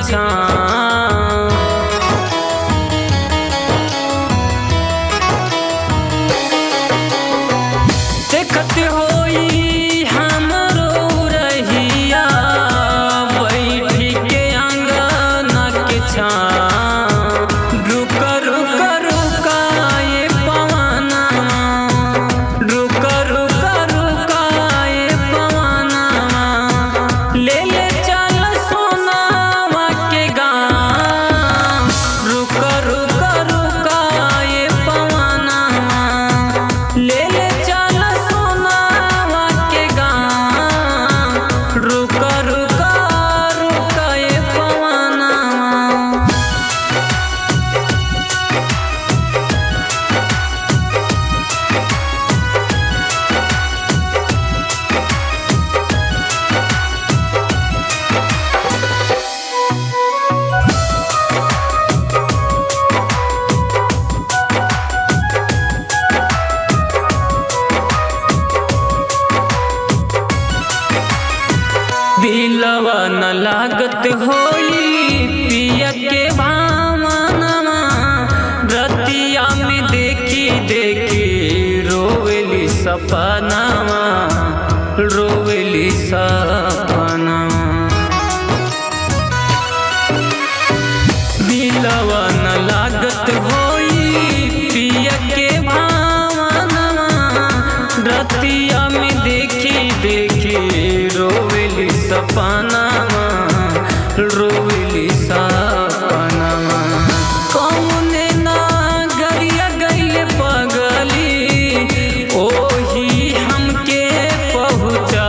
छाँव। देखत होई हमरो रहिया बैठी के आंगन के छाँव। रुक रुक रुका ये पवनवा, रुक रुक रुका ये पवनवा, ले ले चल सोनावा के गाँव। रुक रुक रुका ये पवनवा, ले ले चल सोनावा के गाँव। रुक रुक रुका ये पवनवा। दिलवा न लागत होई पिया के भावनवा। रतिया में देखी देखी रोवेली सपनावा, रोवेली सपनावा। दिलवा न लागत होई पिया के भावनवा। रतिया में देखी देखी रोवेली सपनावा, रोवेली सपनावा। कौने नगरिया गइले पगली, ओही हमके पहुँचा।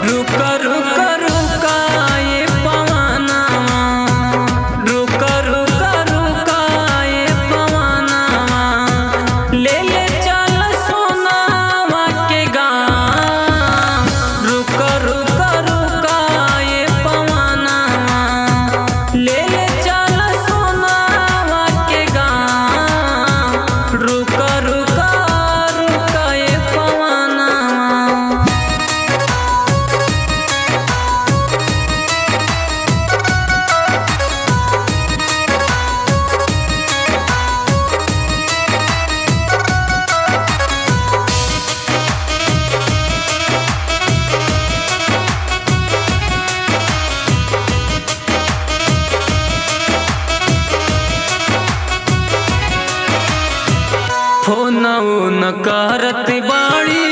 रुक रुक रुका ये पवनवा, रुक रुक रुका ये पवनवा, ले ले चल सोनावा के गाँव। रुक रुक रुका ये पवनवा, ले ले चल सोनावा के गाँव। रुक रुक रुका ये पवनवा। फोनऊ न करत बाड़ी,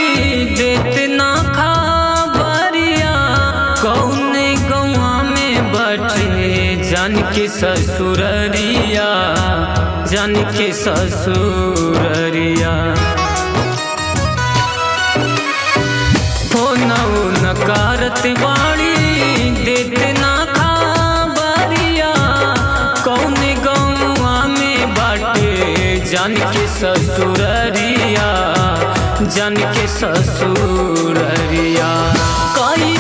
देत ना खबरिया। कौने गौआ में बैठे जान के ससुररिया, जान के ससुररिया। फोनऊ न करत बाड़ी, देत ना खबरिया। कौने गौआ में बाटे जान के ससुररिया, जान के ससुररिया। कई